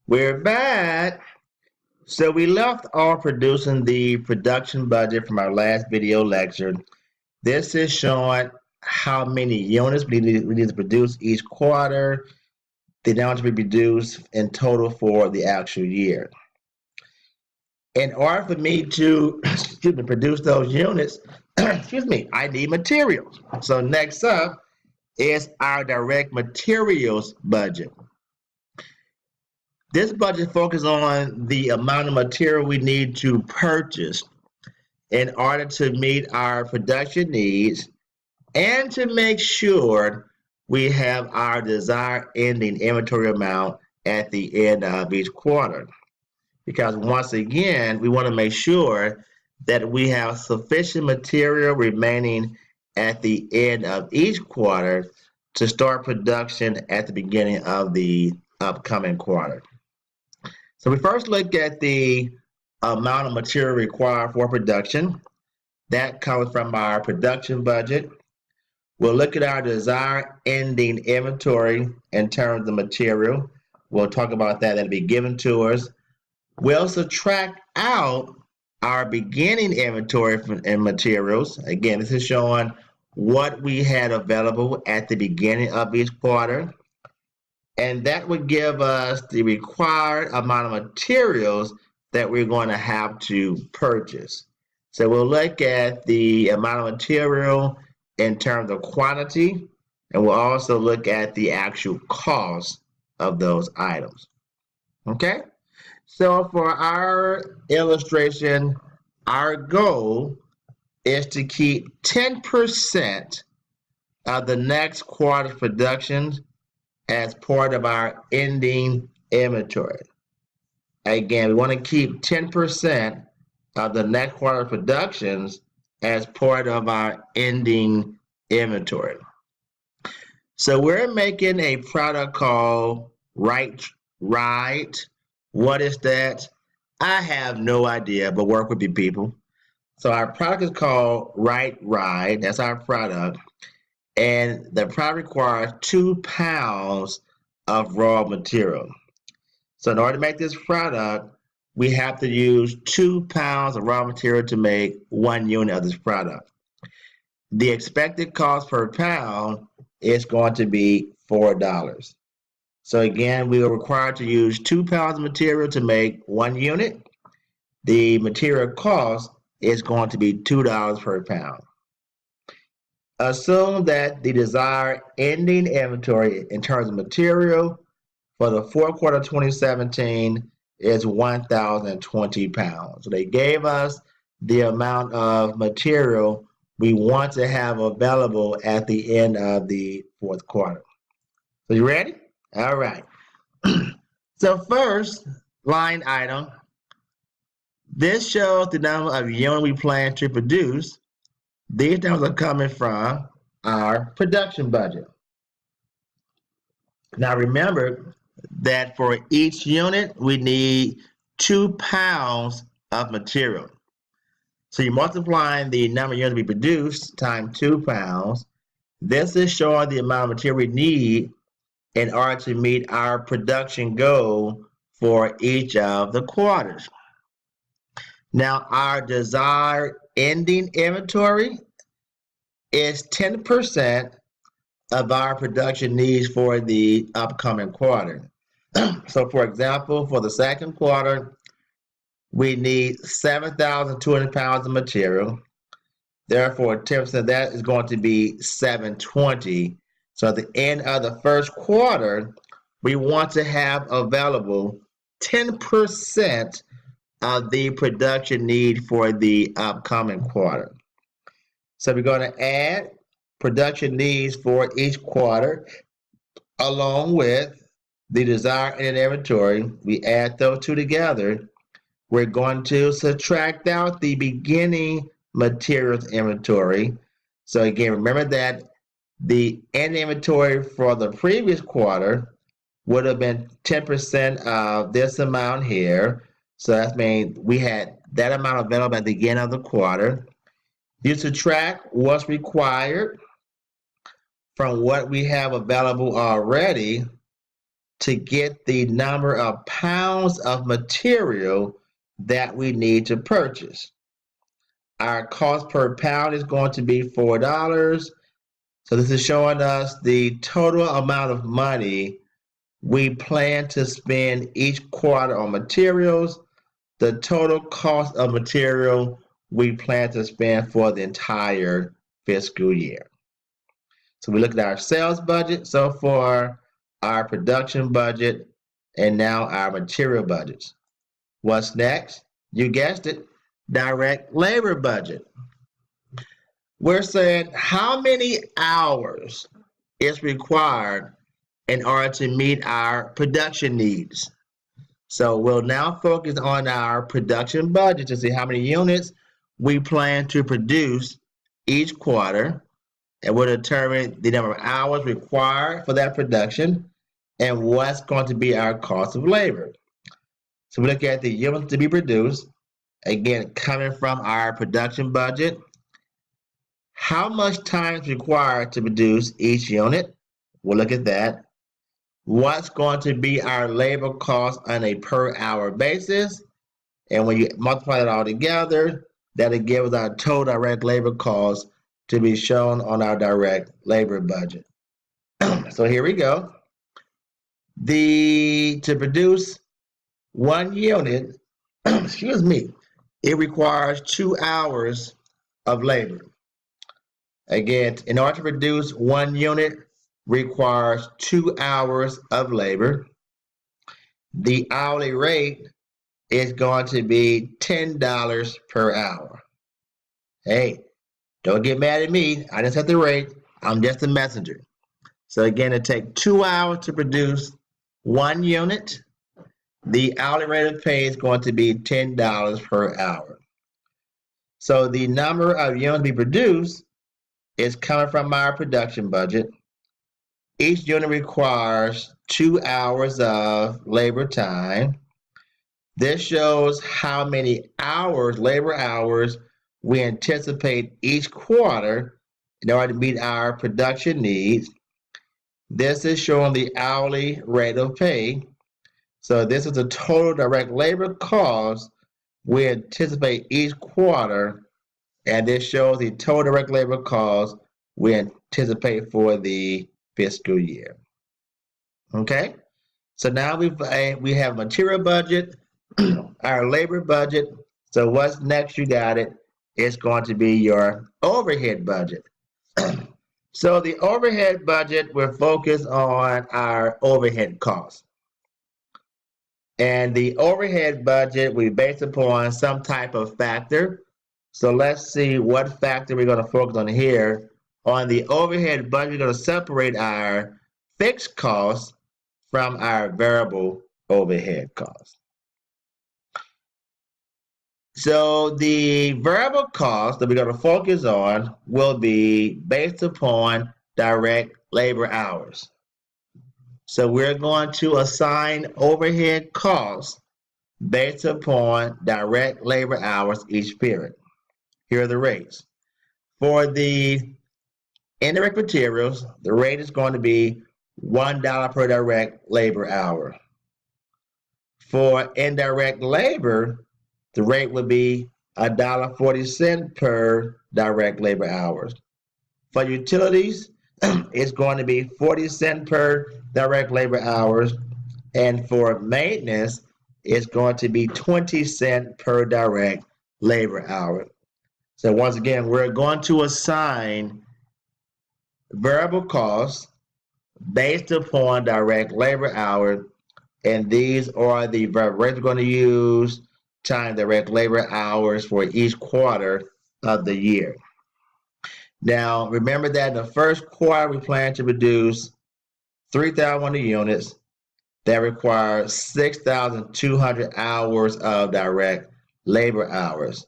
We're back. So we left off producing the production budget from our last video lecture. This is showing how many units we need to produce each quarter, the amount to be produced in total for the actual year. In order for me to produce those units, I need materials. So next up is our direct materials budget. This budget focuses on the amount of material we need to purchase in order to meet our production needs and to make sure we have our desired ending inventory amount at the end of each quarter. Because once again, we want to make sure that we have sufficient material remaining at the end of each quarter to start production at the beginning of the upcoming quarter. So we first look at the amount of material required for production. That comes from our production budget. We'll look at our desired ending inventory in terms of material. We'll talk about that. That'll be given to us. We'll subtract out our beginning inventory and materials. Again, this is showing what we had available at the beginning of each quarter. And that would give us the required amount of materials that we're going to have to purchase. So we'll look at the amount of material in terms of quantity, and we'll also look at the actual cost of those items. Okay? So for our illustration, our goal is to keep 10% of the next quarter's production as part of our ending inventory. Again, we want to keep 10% of the next quarter productions as part of our ending inventory. So we're making a product called Right Ride. What is that? I have no idea, but work with you people. So our product is called Right Ride. That's our product. And the product requires 2 pounds of raw material. So in order to make this product, we have to use 2 pounds of raw material to make 1 unit of this product. The expected cost per pound is going to be $4. So again, we are required to use 2 pounds of material to make 1 unit. The material cost is going to be $2 per pound. Assume that the desired ending inventory in terms of material for the fourth quarter of 2017 is 1,020 pounds. So they gave us the amount of material we want to have available at the end of the fourth quarter. So you ready? All right. So first line item, this shows the number of units we plan to produce. These numbers are coming from our production budget. Now remember that for each unit, we need 2 pounds of material. So you're multiplying the number of units we produce times 2 pounds. This is showing the amount of material we need in order to meet our production goal for each of the quarters. Now our desired ending inventory is 10% of our production needs for the upcoming quarter. So for example, for the second quarter, we need 7,200 pounds of material. Therefore, 10% of that is going to be 720. So at the end of the first quarter, we want to have available 10% of the production need for the upcoming quarter. So we're going to add production needs for each quarter along with the desired ending inventory. We add those two together. We're going to subtract out the beginning materials inventory. So again, remember that the end inventory for the previous quarter would have been 10% of this amount here. So that means we had that amount available at the beginning of the quarter. You subtract what's required from what we have available already, to get the number of pounds of material that we need to purchase. Our cost per pound is going to be $4. So this is showing us the total amount of money we plan to spend each quarter on materials, the total cost of material we plan to spend for the entire fiscal year. So we look at our sales budget so far, our production budget, and now our material budgets. What's next? You guessed it, direct labor budget. We're saying how many hours is required in order to meet our production needs. So we'll now focus on our production budget to see how many units we plan to produce each quarter, and we'll determine the number of hours required for that production and what's going to be our cost of labor. So we look at the units to be produced, again, coming from our production budget. How much time is required to produce each unit? We'll look at that. What's going to be our labor cost on a per hour basis? And when you multiply that all together, that'll give us our total direct labor cost to be shown on our direct labor budget. So here we go. To produce one unit, excuse me, it requires 2 hours of labor. Again, in order to produce one unit requires 2 hours of labor. The hourly rate is going to be $10 per hour. Hey, don't get mad at me. I didn't set the rate. I'm just a messenger. So again, it takes 2 hours to produce one unit. The hourly rate of pay is going to be $10 per hour. So the number of units we produce is coming from our production budget. Each unit requires 2 hours of labor time. This shows how many hours, labor hours, we anticipate each quarter in order to meet our production needs. This is showing the hourly rate of pay. So this is the total direct labor cost we anticipate each quarter, and this shows the total direct labor cost we anticipate for the fiscal year. Okay, so now we have material budget, our labor budget. So what's next? You got it. It's going to be your overhead budget. So the overhead budget, we're focused on our overhead costs. And the overhead budget, we base upon some type of factor. So let's see what factor we're going to focus on here. On the overhead budget, we're going to separate our fixed costs from our variable overhead costs. So the variable cost that we're going to focus on will be based upon direct labor hours. So we're going to assign overhead costs based upon direct labor hours each period. Here are the rates. For the indirect materials, the rate is going to be $1 per direct labor hour. For indirect labor, the rate would be $1.40 per direct labor hours. For utilities, it's going to be 40 cents per direct labor hours. And for maintenance, it's going to be 20 cents per direct labor hour. So once again, we're going to assign variable costs based upon direct labor hour, and these are the rates we're going to use times direct labor hours for each quarter of the year. Now, remember that in the first quarter, we plan to produce 3,100 units that require 6,200 hours of direct labor hours.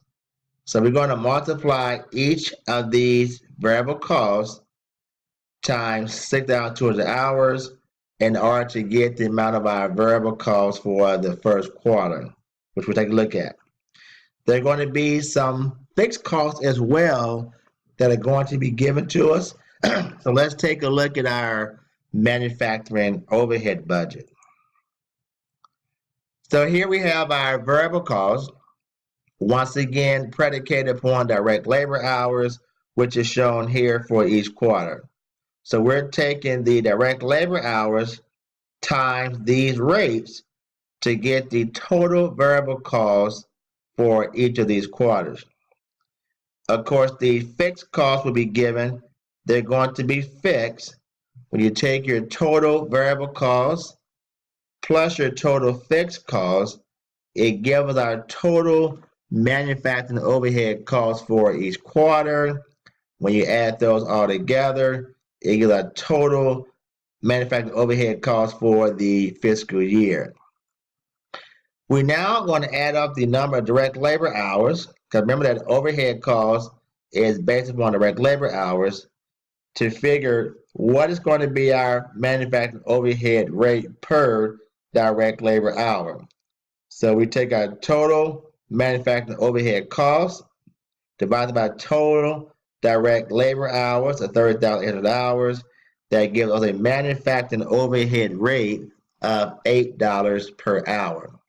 So we're going to multiply each of these variable costs times 6,200 hours in order to get the amount of our variable costs for the first quarter, which we'll take a look at. There are going to be some fixed costs as well that are going to be given to us. So let's take a look at our manufacturing overhead budget. So here we have our variable cost, once again predicated upon direct labor hours, which is shown here for each quarter. So we're taking the direct labor hours times these rates to get the total variable cost for each of these quarters. Of course, the fixed costs will be given. They're going to be fixed. When you take your total variable costs plus your total fixed costs, it gives us our total manufacturing overhead costs for each quarter. When you add those all together, it gives a total manufacturing overhead costs for the fiscal year. We're now going to add up the number of direct labor hours, because remember that overhead cost is based upon direct labor hours, to figure what is going to be our manufacturing overhead rate per direct labor hour. So we take our total manufacturing overhead cost divided by total direct labor hours of 30,800 hours. That gives us a manufacturing overhead rate of $8 per hour.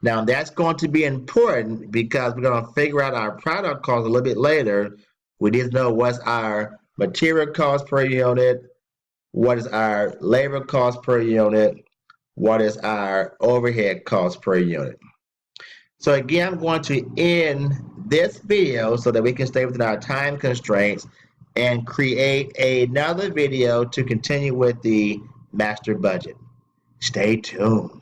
Now that's going to be important because we're going to figure out our product cost a little bit later. We need to know what's our material cost per unit, what is our labor cost per unit, what is our overhead cost per unit. So again, I'm going to end this video so that we can stay within our time constraints and create another video to continue with the master budget. Stay tuned.